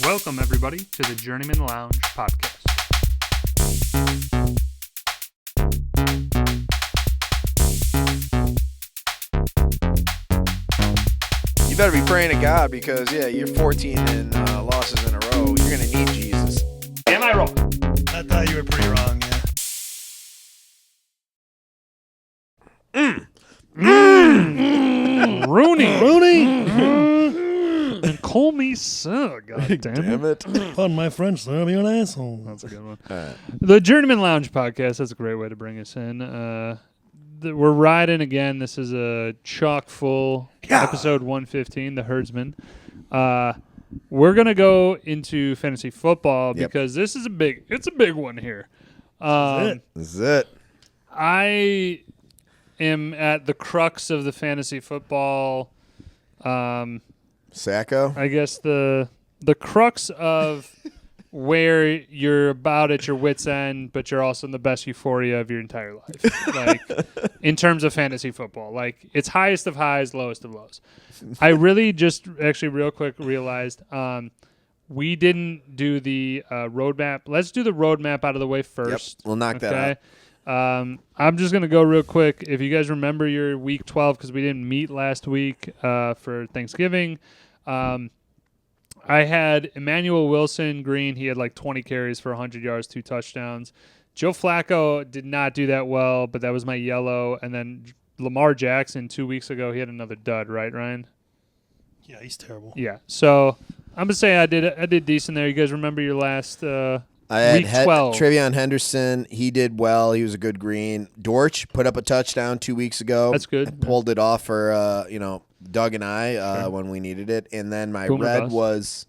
Welcome, everybody, to the Journeymen Lounge podcast. You better be praying to God because, you're 14 and losses in a row. You're going to need Jesus. Am I wrong? I thought you were pretty wrong, yeah. Rooney. And call me sir, God damn it. Pardon my French, sir. I'm an asshole. That's a good one. Right. The Journeymen Lounge podcast, that's a great way to bring us in. We're riding again. This is a chock full episode 115, the Herdsman. We're going to go into fantasy football because this is a big one here. This is it. I am at the crux of the fantasy football. Sacco? I guess the crux of where you're about at your wit's end, but you're also in the best euphoria of your entire life. Like, in terms of fantasy football. Like, it's highest of highs, lowest of lows. I really just actually real quick realized we didn't do the roadmap. Let's do the roadmap out of the way first. Yep, we'll knock that out. I'm just going to go real quick. If you guys remember your week 12, because we didn't meet last week for Thanksgiving, I had Emmanuel Wilson Green. He had like 20 carries for 100 yards, 2 touchdowns. Joe Flacco did not do that well, but that was my yellow. And then Lamar Jackson 2 weeks ago, he had another dud, right, Ryan? Yeah, he's terrible. Yeah. So I'm going to say I did decent there. You guys remember your last I week had 12? Travion Henderson. He did well. He was a good green. Dortch put up a touchdown 2 weeks ago. That's good. I pulled it off for, Doug and I when we needed it. And then my red was,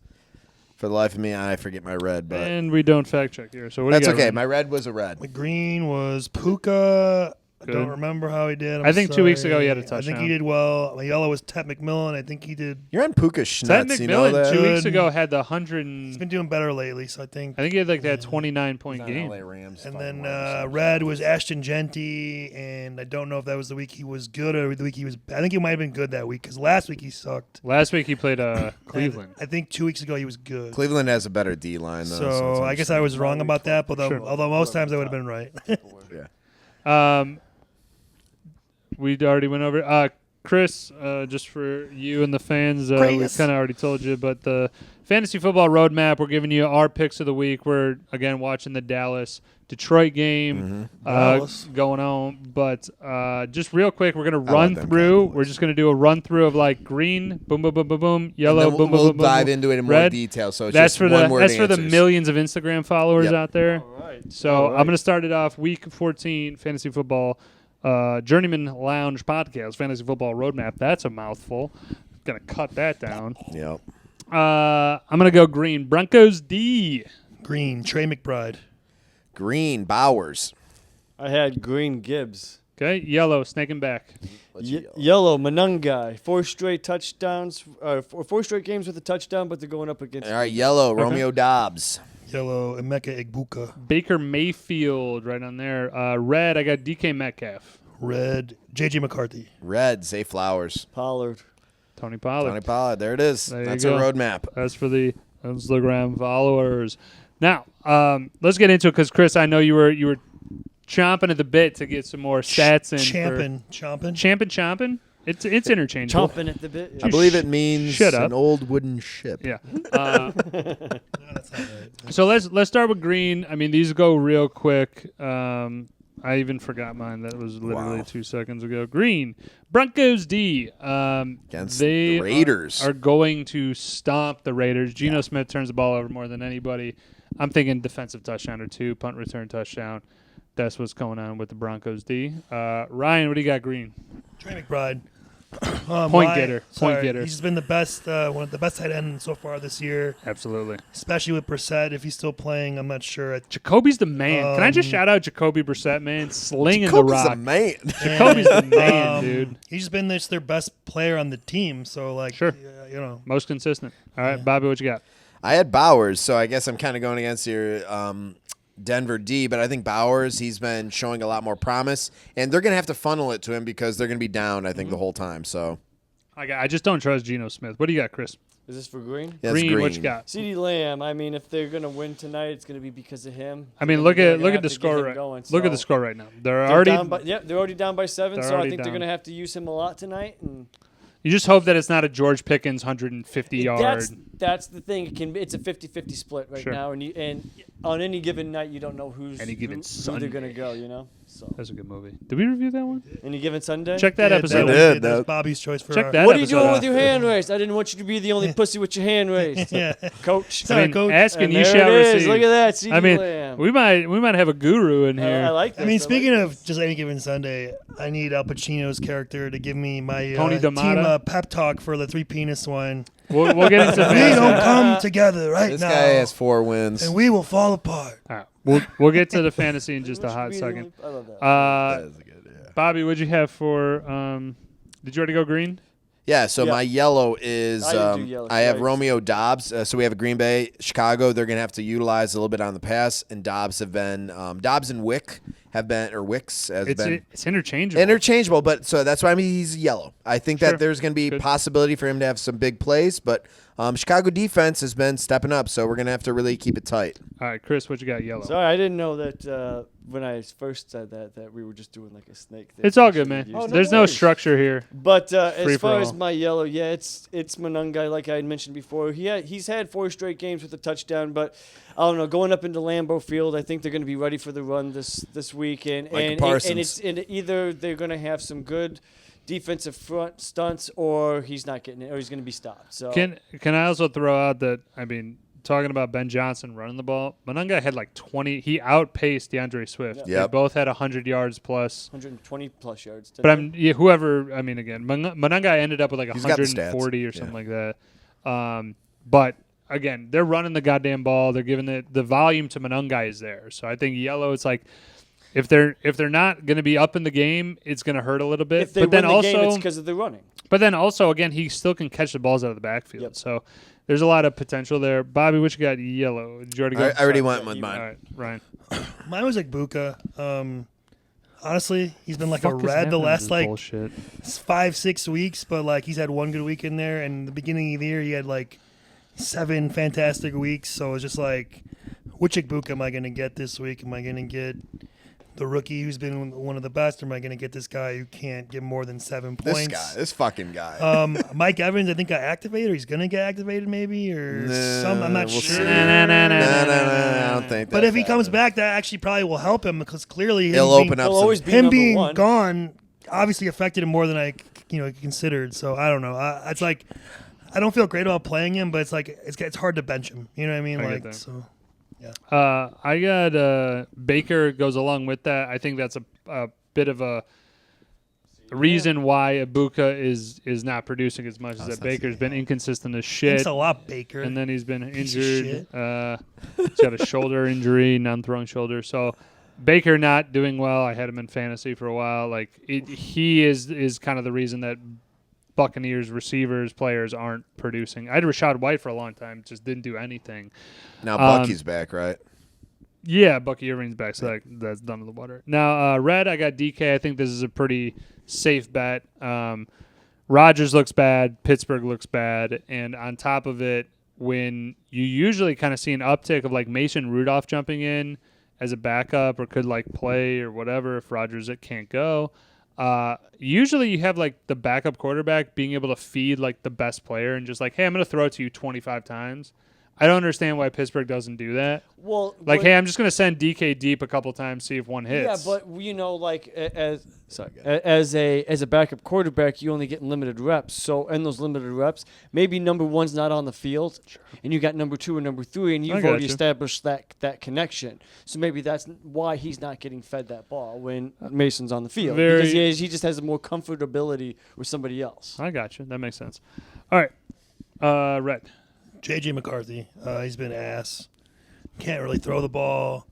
for the life of me, I forget my red. But and we don't fact check here. So what that's do you got, okay. Ryan? My red was a red. The green was Puka. Good. I don't remember how he did. I think 2 weeks ago he had a I touchdown. think he did well. My yellow was Ted McMillan. I think he did. You're on Puka Ted Schnutz, you know McMillan that? 2 weeks Good. ago had the 100. He's been doing better lately, so I think. I think he had like that 29-point game. LA Rams. And then red was Ashton Genty, and I don't know if that was the week he was good or the week he was. I think he might have been good that week because last week he sucked. Last week he played Cleveland. I think 2 weeks ago he was good. Cleveland has a better D line, though. So it's I guess I was wrong about that, but although most times I would have been right. Yeah. We already went over. Chris, just for you and the fans, we kind of already told you, but the fantasy football roadmap, we're giving you our picks of the week. We're, again, watching the Dallas-Detroit game going on. But just real quick, we're going to run through. We're just going to do a run-through of, like, green, boom, boom, boom, boom, boom, yellow, boom, boom, boom, boom. We'll dive into it in more detail. So it's that's just for one-word that's for the answers. millions of Instagram followers out there. All right. So I'm going to start it off. Week 14, fantasy football. Journeyman Lounge podcast, fantasy football roadmap. That's a mouthful. Gonna cut that down. Yep. I'm gonna go green. Broncos D. Green, Trey McBride. Green, Bowers. I had green Gibbs. Okay. Yellow. Snake and back. Yellow Manungai. 4 straight touchdowns. 4 straight games with a touchdown, but they're going up against. All right, yellow, Romeo Dobbs. Yellow, Emeka Egbuka. Baker Mayfield right on there. Red. I got DK Metcalf. Red, J.J. McCarthy. Red, Zay Flowers. Pollard. Tony Pollard. Tony Pollard. There it is. There you That's go. our roadmap. That's for the Instagram followers. Now, let's get into it because Chris, I know you were chomping at the bit to get some more stats in. Chomping. It's interchangeable. Chomping at the bit. I believe it means Shut up. an old wooden ship. Yeah. No, that's not right. So let's start with green. I mean, these go real quick. I even forgot mine. That was literally 2 seconds ago. Green, Broncos D. Against They the Raiders. are going to stomp the Raiders. Geno Smith turns the ball over more than anybody. I'm thinking defensive touchdown or 2, punt return touchdown. That's what's going on with the Broncos D. Ryan, what do you got green? Trey McBride. Point getter. He's been the best, one of the best tight ends so far this year, Absolutely. especially with Brissett. If he's still playing, I'm not sure. Jacoby's the man. Can I just shout out Jacoby Brissett, man? Slinging the Jacoby's rock. a man. Jacoby's the man, dude. He's just been their best player on the team. So, like, Sure. Most consistent. All right, Bobby, what you got? I had Bowers, so I guess I'm kind of going against your Denver D, but I think Bowers, he's been showing a lot more promise, and they're going to have to funnel it to him because they're going to be down, I think, the whole time. So I just don't trust Geno Smith. What do you got, Chris? Is this for Green? That's Green, what you got? CeeDee Lamb. I mean, if they're gonna win tonight, it's gonna be because of him. I mean, look at the score right. Look at the score right now. They're already down by, they're already down by 7. They're So I already think they're down. gonna have to use him a lot tonight. And you just hope that it's not a George Pickens 150 yard. That's the thing. It's a 50-50 split right Sure. now, and on any given night, you don't know who they're gonna go. You know. So That's a good movie. Did we review that one? any given Sunday. Check that episode. did. That's Bobby's choice for Check our- that. What are you episode doing out. with your hand raised? I didn't want you to be the only pussy with your hand raised. Yeah. Coach. Sorry, I mean, Coach. asking And you there shall it is. receive. Look at that. CeeDee I mean, Lamb. we might have a guru in here. I like this. I mean, like speaking this. of just any given Sunday, I need Al Pacino's character to give me my Tony team D'Amato? pep talk for the three penis one. We'll get into We fantasy. don't come together right This now, guy has 4 wins. and we will fall apart. All right. We'll get to the fantasy in just a Which hot would be second. I love that. That is good, yeah. Bobby, what'd you have for? Did you already go green? Yeah, so Yeah. my yellow is I didn't do yellow, I have right. Romeo Dobbs. So we have a Green Bay, Chicago. They're going to have to utilize a little bit on the pass, and Dobbs and Wick have been, or Wicks has been It's interchangeable. interchangeable. But so that's why he's yellow. I think Sure. that there's going to be Good. possibility for him to have some big plays, but Chicago defense has been stepping up, so we're going to have to really keep it tight. All right, Chris, what you got? Yellow. Sorry, I didn't know that when I first said that we were just doing like a snake thing. It's all I good, should've man. used Oh, it. There's no worries. structure here. But Free as for far all. as my yellow, yeah, it's Monungai, like I had mentioned before. He's had 4 straight games with a touchdown, but I don't know. Going up into Lambeau Field, I think they're going to be ready for the run this week, and Parsons. it's either they're going to have some good defensive front stunts, or he's not getting it, or he's going to be stopped. So Can I also throw out that, I mean, talking about Ben Johnson running the ball, Monunga had like 20. He outpaced DeAndre Swift. Yeah. They both had 100 yards plus. 120 plus yards. But Monunga ended up with like He's got the 140 or stats. something like that. But again, they're running the goddamn ball. They're giving the volume to Monunga is there. So I think yellow. It's like if they're not going to be up in the game, it's going to hurt a little bit. If they but win then the also, game, it's because of the running. but then also again, he still can catch the balls out of the backfield. Yep. So there's a lot of potential there. Bobby, what you got? Yellow. Did you already go? I already Sorry. went with All mine. right, Ryan. Mine was like Buka. Honestly, he's been like Fuck a is red happening the to last this like bullshit. 5-6 weeks, but like he's had one good week in there, and the beginning of the year he had like 7 fantastic weeks. So it's just like, which Buka am I going to get this week? Am I going to get the rookie who's been one of the best, or am I going to get this guy who can't get more than 7 points? This fucking guy. Mike Evans, I think got activated, or he's going to get activated maybe, or some. I'm not we'll sure. see. Nah. I don't think. But that's if he comes happening. back, that actually probably will help him, because clearly him He'll being, open up. He'll some- always be him number being one. gone obviously affected him more than I considered. So I don't know. It's like I don't feel great about playing him, but it's like it's hard to bench him. You know what I mean? I get Like that. so. I got Baker goes along with that. I think that's a bit of a reason why Ibuka is not producing as much as that. Baker's been inconsistent as shit. Thanks a lot, Baker. And then he's been Piece of injured. shit. He's got a shoulder injury, non-throwing shoulder. So Baker not doing well. I had him in fantasy for a while. Like he is kind of the reason that Buccaneers receivers, players aren't producing. I had Rashad White for a long time, just didn't do anything. Now Bucky's back, right? Yeah, Bucky Irving's back, so that's done in the water. Now, red, I got DK. I think this is a pretty safe bet. Rodgers looks bad. Pittsburgh looks bad. And on top of it, when you usually kind of see an uptick of like Mason Rudolph jumping in as a backup or could like play or whatever if Rodgers can't go, usually you have like the backup quarterback being able to feed like the best player and just like, hey, I'm going to throw it to you 25 times. I don't understand why Pittsburgh doesn't do that. Well, Like, but- hey, I'm just going to send DK deep a couple times, see if one hits. Yeah, but like as a backup quarterback, you only get limited reps. So in those limited reps, maybe number one's not on the field, and you got number 2 and number 3, and you've got already you. established that connection. So maybe that's why he's not getting fed that ball when Mason's on the field, Very- because he just has a more comfortability with somebody else. I got you. That makes sense. All right. Red. JJ McCarthy, he's been ass. Can't really throw the ball.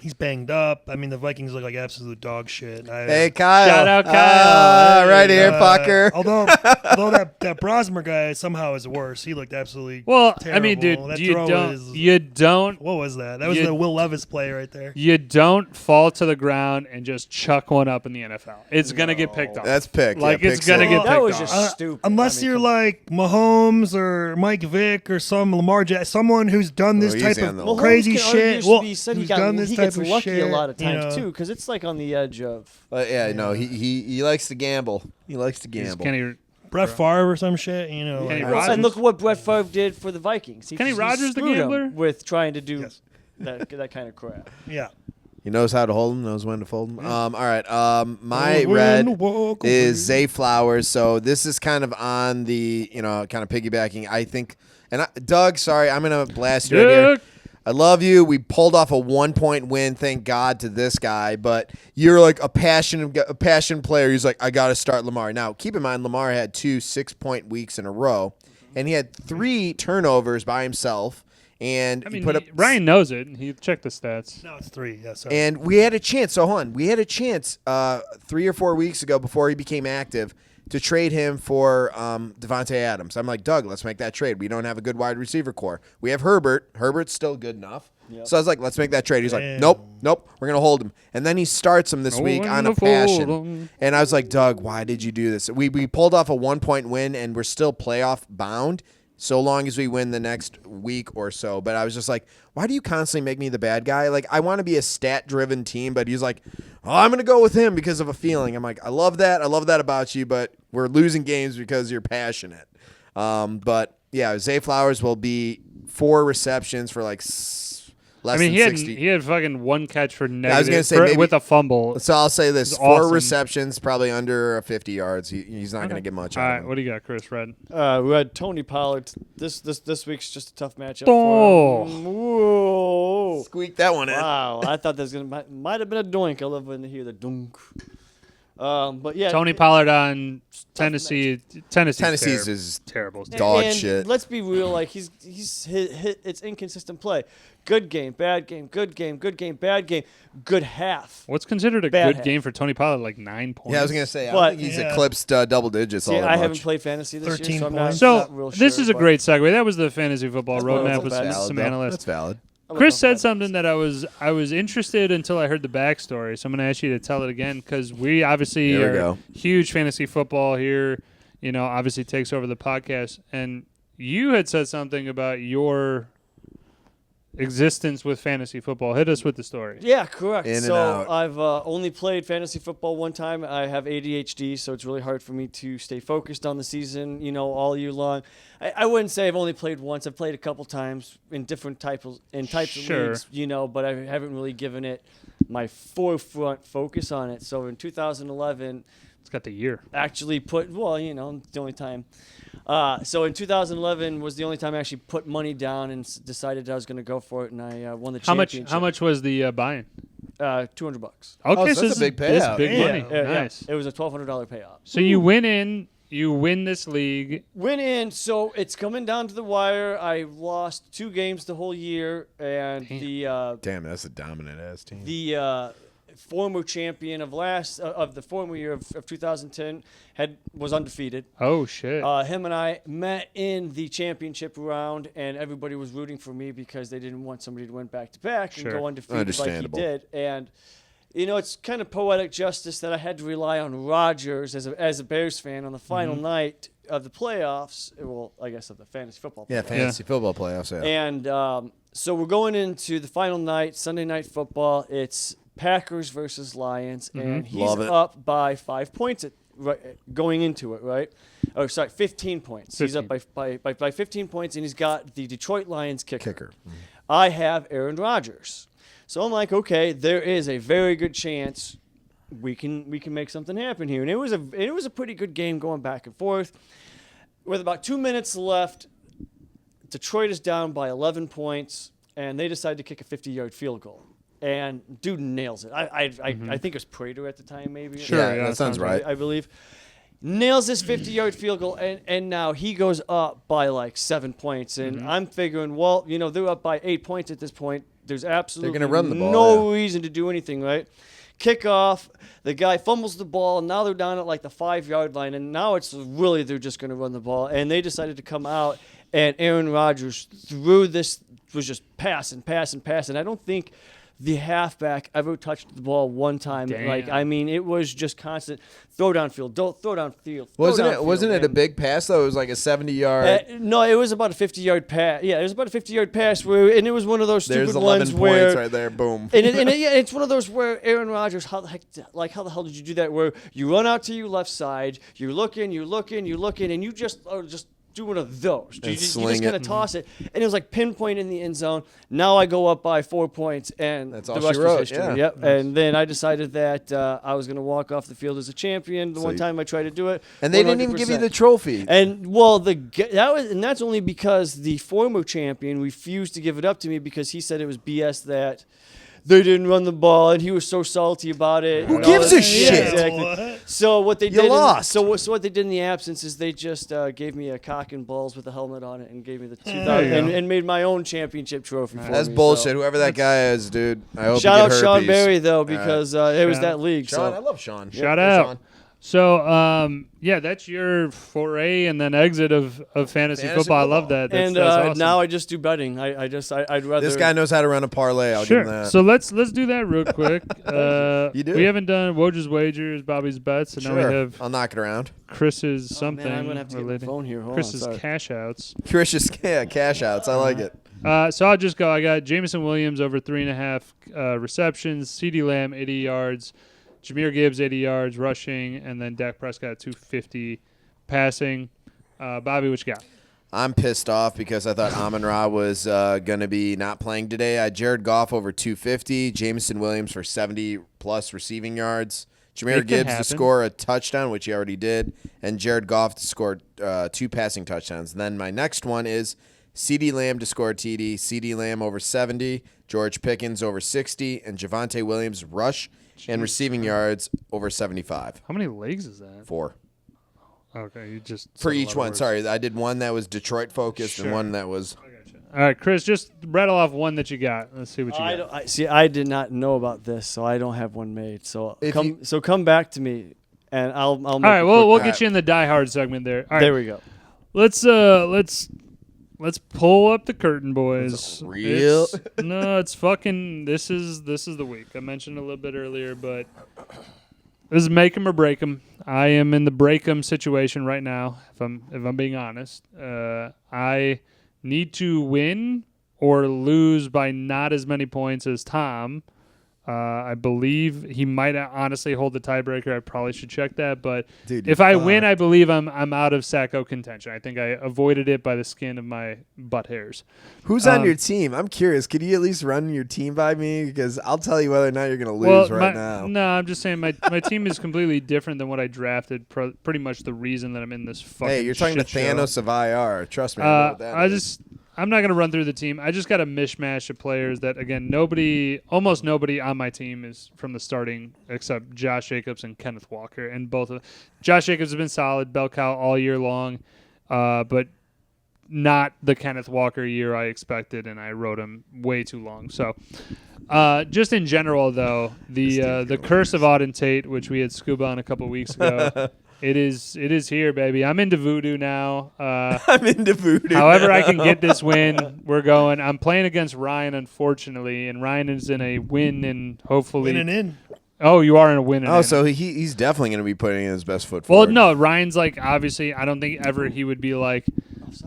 he's banged up. I mean, the Vikings look like absolute dog shit. Hey, Kyle. Shout out Kyle. Right here, fucker. Although that Brosmer guy somehow is worse. He looked absolutely Well, terrible. I mean, dude, That you throw don't. What was that? That was the Will Levis play right there. You don't fall to the ground and just chuck one up in the NFL. It's gonna get picked off. That's picked. Like, yeah, it's gonna pick get six. picked That was off. just stupid. Unless you're like Mahomes or Mike Vick or some Lamar Jackson, someone who's done this type easy on of the Mahomes crazy can shit. arguably be said who's he done this gets type of lucky shit, a lot of times you know. too, because it's like on the edge of. Yeah, no, he likes to gamble. He likes to He's gamble. Kenny, Brett Favre or some shit, you know. Kenny like- Rogers. And look at what Brett Favre did for the Vikings. Kenny Rogers, the screwed 'em gambler? with trying to do Yes. that kind of crap. Yeah. He knows how to hold him, knows when to fold him. All right. My Knows when red to walk away. is Zay Flowers. So this is kind of on the, kind of piggybacking. I think, Doug, sorry, I'm going to blast you right here. Dick. I love you. We pulled off a 1-point win, thank God, to this guy. But you're like a passion player. He's like, I got to start Lamar. Now, keep in mind, Lamar had 2 6-point weeks in a row, and he had 3 turnovers by himself. And I he mean, put up Ryan knows it. He checked the stats. No, it's 3. Yeah, sorry. And we had a chance. So, hold on. We had a chance 3 or 4 weeks ago before he became active to trade him for Devontae Adams. I'm like, Doug, let's make that trade. We don't have a good wide receiver core. We have Herbert. Herbert's still good enough. Yep. So I was like, let's make that trade. He's like, Damn. nope, we're going to hold him. And then he starts him this week on a passion. And I was like, Doug, why did you do this? We pulled off a 1-point win, and we're still playoff bound so long as we win the next week or so. But I was just like, why do you constantly make me the bad guy? Like, I want to be a stat-driven team, but he's like, oh, I'm going to go with him because of a feeling. I'm like, I love that. I love that about you, but we're losing games because you're passionate. But, yeah, Zay Flowers will be 4 receptions for, like, less than 60. He had fucking 1 catch for negative I was gonna say maybe- with a fumble. So I'll say this: It's 4 awesome. receptions, probably under 50 yards. He's not going to get much All out right, of him. what do you got, Chris? Red. We had Tony Pollard. This week's just a tough matchup. Oh. For him. Whoa! Squeak that one in. Wow, I thought that was might have been a doink. I love when they hear the dunk. But yeah, Tony Pollard on Tennessee. Tennessee's is terrible. dog and shit. Let's be real. Like he's hit it's inconsistent play. Good game, bad game, good game, good game, bad game, good half. What's considered a Bad good half. game for Tony Pollard? Like 9 points. Yeah, I was going to say, I But- don't think he's Yeah. eclipsed double digits See, all that I much. haven't played fantasy this 13 year, so I'm points. not So real this sure, is a but great segue. That was the fantasy football That's roadmap not with bad. some though. analysts. That's valid. I'm not Chris gonna said fight something that I was interested until I heard the backstory. So I'm going to ask you to tell it again because we obviously Here we are go. huge fantasy football here. Obviously takes over the podcast. And you had said something about your existence with fantasy football. Hit us with the story. Yeah, correct. In and So out. I've only played fantasy football one time. I have ADHD, so it's really hard for me to stay focused on the season, all year long. I wouldn't say I've only played once. I've played a couple times in different types of Sure. leagues, but I haven't really given it my forefront focus on it. So in 2011, It's got the year. actually put the only time. So in 2011 was the only time I actually put money down and decided I was going to go for it, and I won the championship. How much was the buy-in? $200. Okay, so that's this a big this payout. big Yeah. money. Nice. It was a $1,200 payout. So you win in. You win this league. Went in, so it's coming down to the wire. I lost 2 games the whole year, and Damn, that's a dominant ass team. the former champion of the former year of 2010 was undefeated. Oh shit. Him and I met in the championship round, and everybody was rooting for me because they didn't want somebody to win back to back and Sure. go undefeated like he Understandable. did. And it's kind of poetic justice that I had to rely on Rodgers as a Bears fan on the final night of the playoffs. Well, I guess of the fantasy football. Yeah, playoffs. fantasy football playoffs. Yeah. And so we're going into the final night, Sunday Night Football. It's Packers versus Lions, and he's Love it. up by 5 points going into it, right? Oh, sorry, 15 points. He's up by 15 points, and he's got the Detroit Lions kicker. I have Aaron Rodgers. So I'm like, okay, there is a very good chance we can make something happen here. And it was a pretty good game going back and forth. With about 2 minutes left, Detroit is down by 11 points, and they decide to kick a 50-yard field goal. And dude nails it. I think it was Prater at the time, maybe. Sure, yeah, yeah, that sounds right. I believe. Nails this 50-yard field goal, and now he goes up by like 7 points. And I'm figuring, they're up by 8 points at this point. there's absolutely run the ball, no reason to do anything, right? Kickoff, the guy fumbles the ball, and now they're down at like the 5-yard line, and now it's really they're just going to run the ball. And they decided to come out, and Aaron Rodgers was just pass. And I don't think the halfback ever touched the ball one time. Damn. Like, I mean, it was just constant throw downfield, throw downfield. Wasn't it a big pass though? It was like a 70-yard. No, it was about a 50-yard pass. Yeah, it was about a 50-yard pass and it was one of those There's stupid 11 ones points where right there. Boom. it's one of those where Aaron Rodgers, how the hell did you do that? Where you run out to your left side, you're looking, and you just are just do one of those. You just kind of toss it, and it was like pinpoint in the end zone. Now I go up by 4 points, and that's the all rest she wrote. was history. Yeah. Yep. Nice. And then I decided that I was going to walk off the field as a champion. The one time I tried to do it, and they didn't even give you the trophy. And that's only because the former champion refused to give it up to me because he said it was BS that they didn't run the ball, and he was so salty about it. Who gives a shit? Yeah, exactly. What? So what they You did, lost. So what they did in the absence is they just gave me a cock and balls with a helmet on it, and gave me the 2000 There you go. and made my own championship trophy. For That's me, bullshit. So. Whoever that guy is, dude. I hope Shout you out get Sean herpes. Berry though, because it was Shout that league. Sean, I So love Sean. Shout Hey, out. Sean. So, that's your foray and then exit of fantasy football. I love that. That's awesome. now I just do betting. I'd rather. This guy knows how to run a parlay. I'll Sure. give him that. So let's do that real quick. You do. We haven't done Woj's Wagers, Bobby's Bets, and now we have I'll knock it around. Chris's Oh, something. man, I'm gonna have to get my related. phone here. Hold Chris's on, sorry. Cashouts. Curious, cash outs. I like it. So I'll just go. I got Jameson Williams over 3.5 receptions. CeeDee Lamb 80 yards. Jahmyr Gibbs 80 yards rushing, and then Dak Prescott 250 passing. Bobby, what you got? I'm pissed off because I thought Amon-Ra was going to be not playing today. I had Jared Goff over 250, Jameson Williams for 70-plus receiving yards, Jahmyr Gibbs to score a touchdown, which he already did, and Jared Goff to score 2 passing touchdowns. And then my next one is CeeDee Lamb to score a TD, CeeDee Lamb over 70, George Pickens over 60, and Javonte Williams rush and receiving yards over 75. How many legs is that? 4. Okay, you just For said a each lot of one. words. Sorry, I did one that was Detroit focused Sure. and one that was. All right, Chris, just rattle off one that you got. Let's see what you got. I did not know about this, so I don't have one made. So If come back to me, and I'll make All right, a well, quick- we'll get you in the Die Hard segment there. All right, There we go. Let's pull up the curtain, boys. real- It's fucking. This is the week. I mentioned a little bit earlier, but this is make 'em or break 'em. I am in the break 'em situation right now. If I'm being honest, I need to win or lose by not as many points as Tom. I believe he might honestly hold the tiebreaker. I probably should check that. But Dude, if I win, I believe I'm out of Sacco contention. I think I avoided it by the skin of my butt hairs. Who's on your team? I'm curious. Could you at least run your team by me? Because I'll tell you whether or not you're going to lose now. No, I'm just saying my team is completely different than what I drafted. Pretty much the reason that I'm in this fucking Hey, you're talking to shit show. Thanos of IR. Trust me. I know what that is. I'm not going to run through the team. I just got a mishmash of players that, again, almost nobody on my team is from the starting except Josh Jacobs and Kenneth Walker. And Josh Jacobs has been solid, bell cow all year long, but not the Kenneth Walker year I expected, and I wrote him way too long. So just in general, though, the curse of Auden Tate, which we had Scuba on a couple weeks ago, It is here, baby. I'm into voodoo now. I'm into voodoo. However I can get this win, we're going. I'm playing against Ryan, unfortunately, and Ryan is in a win and hopefully Winning in. Oh, you are in a win. Oh, so he's definitely going to be putting in his best foot Well, forward. no, Ryan's like obviously. I don't think ever he would be like,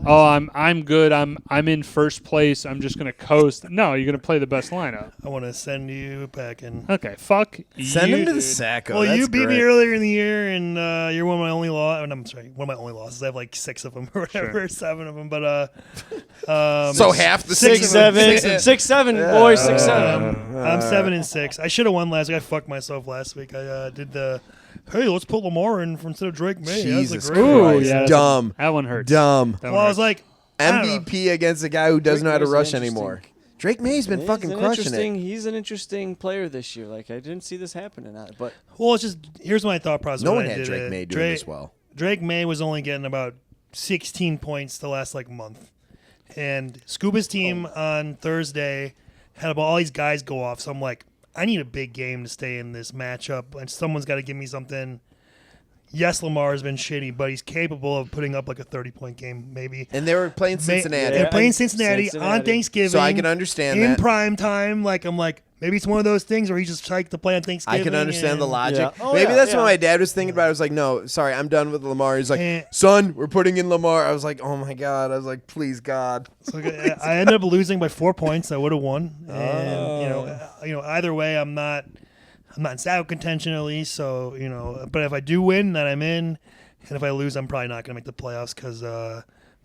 "Oh, I'm good. I'm in first place. I'm just gonna coast." No, you're gonna play the best lineup. I want to send you packing. Okay, fuck. Send you, him to the dude. Sacco. Well, That's you beat me great. earlier in the year, and you're one of my only I'm sorry, one of my only losses. I have like 6 of them or whatever, Sure. 7 of them. But So half the 6 season. 6-7, boys, 6-7. I'm 7-6. I should have won last week. I fucked myself last week. I did the hey, let's put Lamar in instead of Drake May. Jesus that was a great Ooh, Christ. one. yeah, Dumb. That one hurts. Dumb. That Well, one I was hurts. like, I don't know. MVP against a guy who doesn't know how to Drake rush May's anymore. interesting. Drake May's been fucking crushing it. He's an interesting player this year. Like I didn't see this happening, but Well, it's just here's my thought process. No when one I had did Drake it. May doing this well. Drake May was only getting about 16 points the last month, and Scuba's team on Thursday had all these guys go off. So I'm like, I need a big game to stay in this matchup, and someone's got to give me something. Yes, Lamar has been shitty, but he's capable of putting up like a 30-point game, maybe. And they were playing Cincinnati. They're playing Cincinnati on Thanksgiving. So I can understand in that. prime time. Like, I'm like, maybe it's one of those things where he's just psyched to play on Thanksgiving. I can understand the logic. Yeah. Oh, Maybe yeah, that's yeah. what my dad was thinking about. I was like, no, sorry, I'm done with Lamar. He's like, son, we're putting in Lamar. I was like, oh my God. I was like, please, God. So I ended up losing by 4 points. I would have won. And, you know, either way, I'm not in saddle contention at least. So, you know, but if I do win, then I'm in. And if I lose, I'm probably not going to make the playoffs because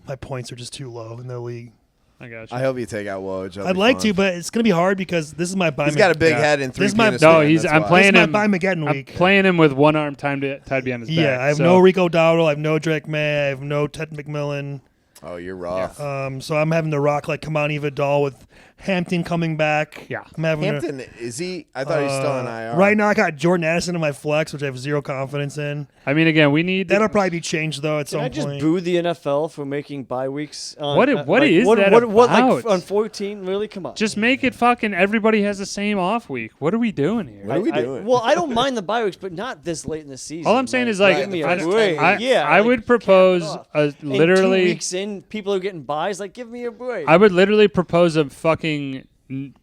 my points are just too low in the league. I got you. I hope you take out Woj. I'd like to, but it's going to be hard because this is my bye. He's got a big head in 3 This is my- penis No, man, he's. that's I'm why. playing This is him. my Mageddon I'm week. playing him with one arm tied behind his back. Yeah, I have so. no Rico Dowdle. I have no Drake May. I have no Ted McMillan. Oh, you're rough. So I'm having to rock like Kamani Vidal with Hampton coming back. Yeah. I'm having Hampton, is he? I thought he's still on IR. Right now, I got Jordan Addison in my flex, which I have zero confidence in. I mean, again, we need. That'll probably be changed though at some Can I point. just boo the NFL for making bye weeks? On, What is that What, like about? on 14? Really? Come on. Just make it fucking. Everybody has the same off week. What are we doing here? What are we doing? Well, I don't mind the bye weeks, but not this late in the season. All I'm saying is, like, give me I- a break. I would propose a And literally. 2 weeks in, people are getting buys. Like, give me a break. I would literally propose a fucking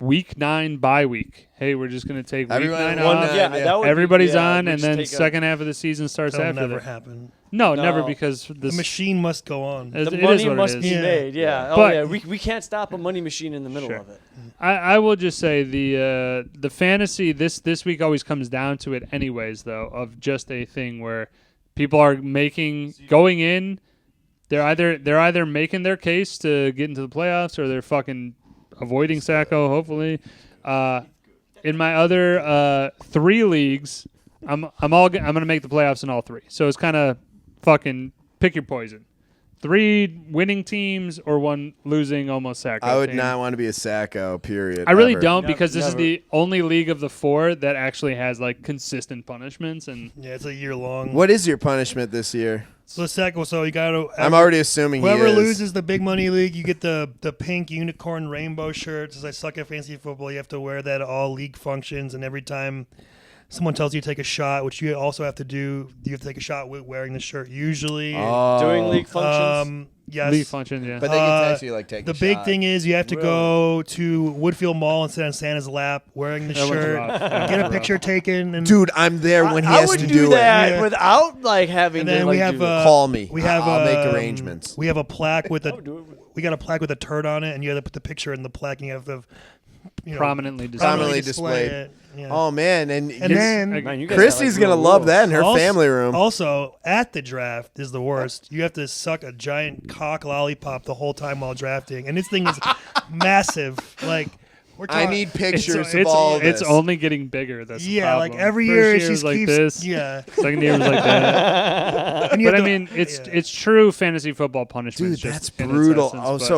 week 9 bye week. Hey, we're just gonna take Everyone week 9 one- off. yeah, that would be- Everybody's yeah, on, we and just then take a- second half of the season starts That'll after never that. happen. No, No. never, because The this machine must go on. it- the it money is what must it be is. Yeah. made. Yeah. Oh But- yeah. We can't stop a money machine in the middle Sure. of it. I will just say the fantasy this week always comes down to it anyways, though, of just a thing where people are going in. They're either making their case to get into the playoffs, or they're fucking avoiding Sacco. Hopefully, in my other 3 leagues, I'm gonna make the playoffs in all 3. So it's kind of fucking pick your poison. 3 winning teams or 1 losing almost Sacco. I would team. not want to be a Sacco, period. I really ever. don't, Never- because this is never. the only league of the 4 that actually has like consistent punishments. And Yeah, it's a year long. What is your punishment this year? So you got to. I'm already assuming Whoever he is. loses the big money league, you get the pink unicorn rainbow shirts. As I suck at fantasy football, you have to wear that at all league functions, and every time someone tells you to take a shot, which you also have to do, you have to take a shot with wearing the shirt usually. During league functions. Yes. league function, yeah. But they can text you like take The a big shot. thing is you have to Really? go to Woodfield Mall and sit on Santa's lap wearing the That one's shirt, rough. get a picture taken, and Dude, I'm there when he I has would to do that Yeah. without like having And to then like, we have do that. Call me. we have I'll make arrangements. We have a plaque with I would do it. we got a plaque with a turd on it, and you have to put the picture in the plaque, and you have to Prominently displayed. Prominently displayed. it. Yeah. Oh man, and you're- then Man, you guys Christy's got, like, gonna real love rules. that in her Also- family room. Also, at the draft is the worst. You have to suck a giant cock lollipop the whole time while drafting, and this thing is massive. Like we're I talking, need It's, pictures of all this. it's only getting bigger. That's the yeah, like problem. every First year it was just like keeps this. yeah. Second year was like that. And you But I have to- mean, it's yeah. it's true fantasy football punishment. Dude, that's brutal.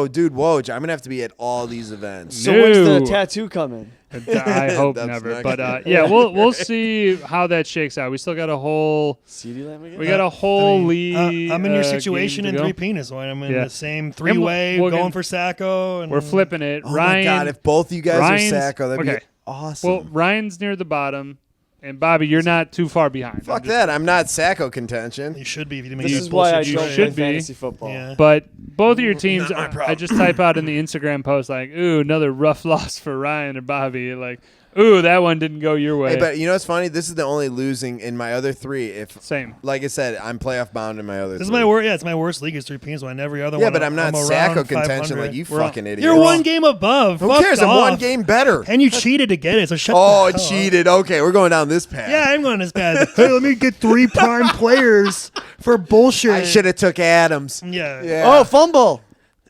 Dude, Woj, I'm gonna have to be at all these events. So when's the No. tattoo coming? I hope That's never. not But gonna yeah, we'll see how that shakes out. We still got a whole CD lamp again? we got a whole I mean, league. I'm in your game situation to in go. 3 penis one. I'm in Yeah. the same 3-way we'll going get- for Sacco. And We're flipping it. Oh Ryan, my god, if both you guys Ryan's- are Sacco, that'd okay. be awesome. well, Ryan's near the bottom, and Bobby, you're not too far behind. Fuck that. I'm not Sacco contention. You should be if you didn't make This this is why I bullshit you don't trade. should play be. fantasy football. Yeah. But both of your teams, Not my I problem. just type out in the Instagram post like, "Ooh, another rough loss for Ryan or Bobby." Like, "Ooh, that one didn't go your way." Hey, but you know what's funny? This is the only losing in my other 3. If, Same. like I said, I'm playoff bound in my other 3. This is my worst. Yeah, it's my worst league is 3 penis one. Every other Yeah, one. but I'm not around Sacco contention 500. like you We're all- fucking idiot. You're one game above. Who Fuck cares? I'm off. one game better. And you cheated to get it, so shut Oh, the hell up. cheated. Okay, we're going down this path. Yeah, I'm going this bad. Hey, let me get 3 prime players for bullshit. I should have took Adams. Yeah. Yeah. Oh, fumble.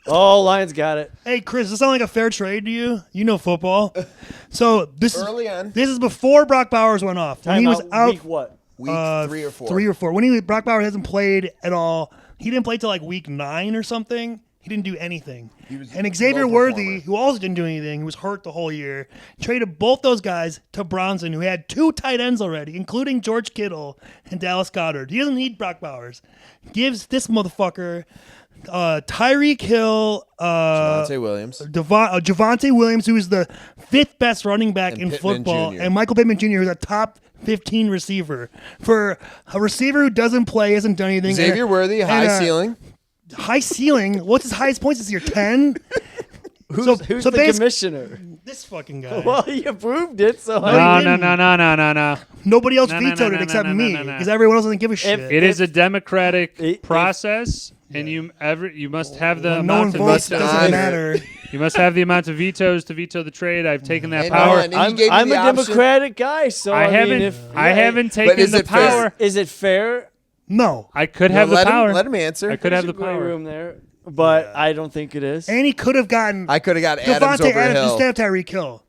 Oh, Lions got it. Hey, Chris, does this sound like a fair trade to you? You know football. So this Early on. This is before Brock Bowers went off. When he was out Week what? Week 3 or 4. 3 or 4. When Brock Bowers hasn't played at all. He didn't play till like week 9 or something. He didn't do anything. And Xavier low Worthy, performer. who also didn't do anything, who was hurt the whole year, traded both those guys to Bronson, who had 2 tight ends already, including George Kittle and Dallas Goedert. He doesn't need Brock Bowers. Gives this motherfucker Tyreek Hill, Javonte Williams. Javonte Williams, who is the 5th best running back And in Pittman football, Jr. and Michael Pittman Jr., who's a top 15 receiver. For a receiver who doesn't play, hasn't done anything. Xavier Worthy, high ceiling. High ceiling? What's his highest points this year? 10? Who's so the commissioner? This fucking guy. Well, he approved it, so No. Nobody else No, vetoed it except me, because everyone else doesn't give a shit. It is a democratic process, and you must have the no one amount of votes, vetoes. doesn't matter. You must have the amount of vetoes to veto the trade. I've taken that And power. and he gave me I'm the a option. Democratic guy, so I haven't taken is the it fair? power. Is it fair? No. I could No, have the power. Let him answer. I could have the There's a gray power. room there, but I don't think it is. And he could have gotten I could have got Adams Devontae over Adams Hill. instead of Tyreek Hill.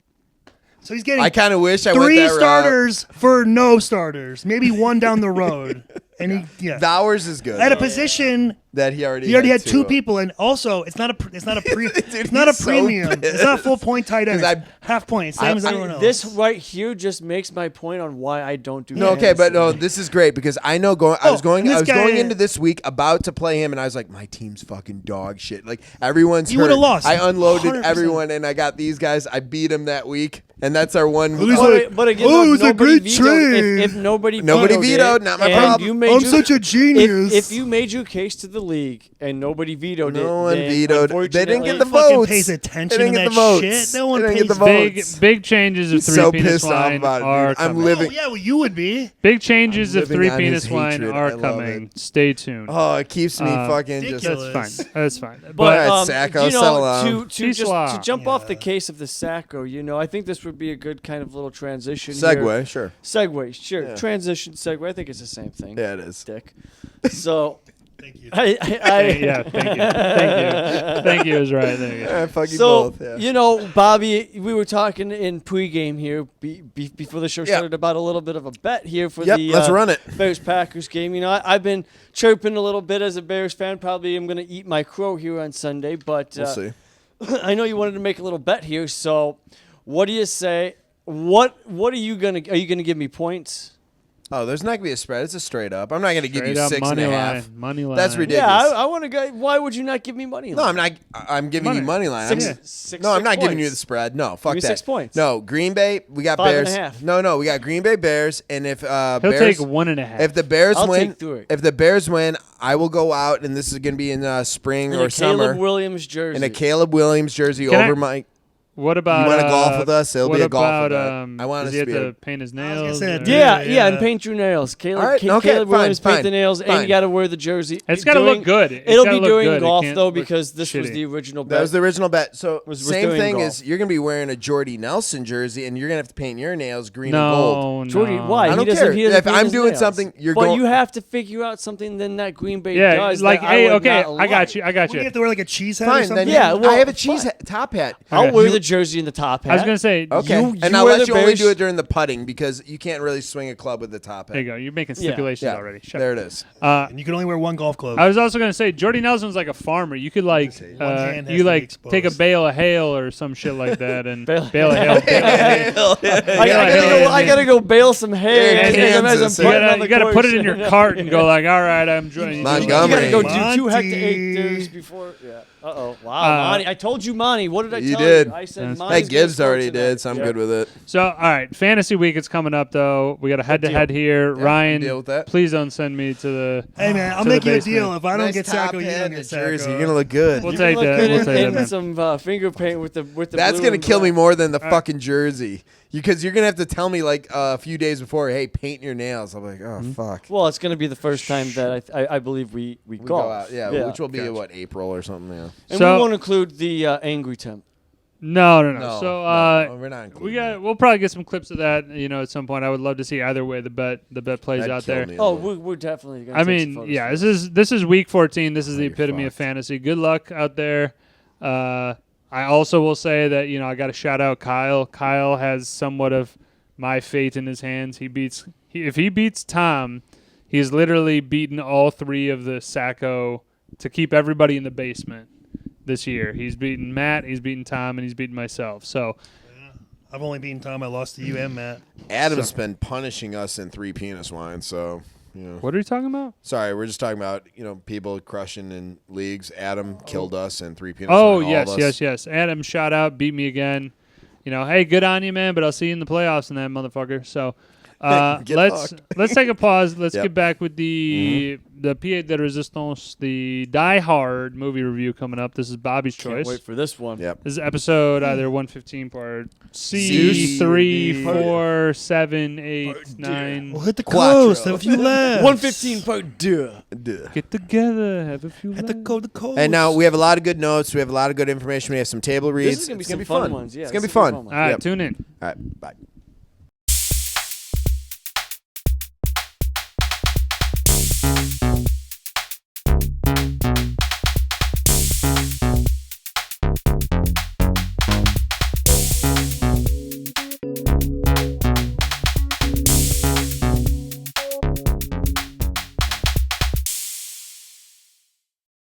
So he's getting I kind of wish I went 3 that route. starters for no starters. Maybe 1 down the road. And Ours is good. at a position that he already had 2 of. people, and also it's not a Dude, it's not a he's so premium. It's not a full point tight end. 'Cause It's half point, same as everyone else. This right here just makes my point on why I don't do. No, okay, but fantasy. no, this is great because I know I was going and this guy- into this week about to play him, and I was like, my team's fucking dog shit. Like everyone's You hurt. would've lost, I unloaded 100%. everyone, and I got these guys. I beat them that week, and that's our one. least like, But again, oh, look, it's a nobody great vetoed. trade. If nobody vetoed, it, not my and problem. You made I'm your- such a genius. If you made your case to the league and nobody vetoed it, No one then vetoed. They didn't get the unfortunately- fucking votes. pays They attention didn't to get that the votes. shit. No one They didn't pays get the votes. Big changes of So 3 penis pissed off wine about it, are dude. I'm coming. living- Oh, yeah, well, you would be. Big changes I'm of living 3 on penis his wine hatred. I are love coming. it. Stay tuned. Oh, it keeps me fucking ridiculous. just. That's fine. But But um, Sacco, you settle know, down. to jump off the case of the Sacco, I think this would be a good kind of little transition. Segue, sure. Segue, sure. Yeah. Transition, segue. I think it's the same thing. Yeah, it is. Dick. So, Thank you. Yeah, thank you is right. Thank you. Fuck you So, both. Yeah. Bobby, we were talking in pregame here before the show started about a little bit of a bet here for the let's run it. Bears-Packers game. I've been chirping a little bit as a Bears fan. Probably am going to eat my crow here on Sunday, but We'll see. I know you wanted to make a little bet here. So, what do you say? What are you gonna give me points? Oh, there's not gonna be a spread. It's a straight up. I'm not gonna give you Straight up 6.5. money line. That's ridiculous. Yeah, I want to go. Why would you not give me money? No, I'm not. I'm giving you money line. I'm not giving you the spread. No, fuck Give me that. 6 points. No, Green Bay. We got 5.5. Bears. No, we got Green Bay Bears. And if He'll Bears, take 1.5. if the Bears I'll win, take 3. if the Bears win, I will go out, and this is gonna be in spring In or a summer, Caleb Williams jersey. in a Caleb Williams jersey Can I- over my. What about You want to golf with us? It'll what be a golf about, event. I want does us he to have be to a- paint his I was nails? gonna say or- that, Yeah, and paint your nails. Caleb, All right, okay, Caleb Williams fine, paint the nails, and fine. you got to wear the jersey. It's got to look good. It's It'll gotta be look during good. It golf can't though look because this was shitty. the original bet. That was the original bet. So Was same during thing golf. is you're gonna be wearing a Jordy Nelson jersey, and you're gonna have to paint your nails green and No, gold. Jordy, no. why? I He don't doesn't. care. He doesn't If paint I'm his doing nails. something, you're but going- you have to figure out something then that Green Bay Yeah, does. like, that hey, I would okay, not I got like. you. I got Would you you. have to wear like a cheese hat or Fine, something? then Yeah, well, I have a fine. top hat. I'll Okay. wear the jersey and the top hat. I was gonna say, Okay, You and wear I'll let the you only Bears- do it during the putting because you can't really swing a club with the top hat. there you go. You're making Yeah. stipulations Yeah, already. Shut there up. it is. And you can only wear one golf club. I was also gonna say Jordy Nelson's like a farmer. You could like One hand has you to be like exposed. take a bale of hail or some shit like that and Bale- bale of hail. I gotta go bail some hay. Yeah, as I'm Kansas. You putting on the gotta put course. it in your cart and go like, all right, I'm joining. Montgomery. You gotta go do Monty. 2 hectares before. Yeah. Wow, Monty. I told you, Monty. What did I You tell did. you? I said That's- Monty's Hey, Gibbs gonna already score tonight. did, so I'm Yeah. good with it. So, all right, fantasy week is coming up though. We got a head-to-head here. Yeah, Ryan, deal with that. please don't send me to the. Hey man, I'll to the make you a basement. deal. If I don't Nice get top Sacco, you hat don't and get a jersey. Sacco. You're gonna look good. We'll You take look that. good We'll in- take that, in man. some finger paint with the That's blue gonna and kill me black. more than the fucking jersey. Because you're gonna have to tell me like a few days before, hey, paint your nails. I'm like, oh fuck. Well, it's going to be the first time that I believe we We golf. go out, yeah, which will be what, April or something. Yeah. And So- we won't include the angry temp. No. No, So, no, we're not including we that. we'll probably get some clips of that. At some point. I would love to see either way the bet plays That'd out kill there. me. Oh, we're definitely going to I mean, yeah, this is week 14. This is the you're epitome of fucked. fantasy. Good luck out there. I also will say that I got to shout out Kyle. Kyle has somewhat of my fate in his hands. If he beats Tom, he's literally beaten all 3 of the Sacco to keep everybody in the basement this year. He's beaten Matt, he's beaten Tom, and he's beaten myself. So I've only beaten Tom. I lost to you and Matt. Adam's been punishing us in 3 penis wine, so What are you talking about? Sorry, we're just talking about people crushing in leagues. Adam killed us and 3 peanuts. Oh yes. Adam, shout out, beat me again. Hey, good on you, man. But I'll see you in the playoffs, in that motherfucker. So. Let's take a pause. Let's get back with the Pied de Resistance, the Die Hard movie review coming up. This is Bobby's choice. Can't wait for this one. Yep. This is episode either 115 part C, 3, 4, 7, 8, 9. We'll hit the coast. Have a few laughs. 115 part Get together. Have a few laughs. The coast. And now we have a lot of good notes. We have a lot of good information. We have some table reads. This is going to be it's some gonna fun fun ones. Yeah, it's going to be fun. All right, tune in. All right, bye.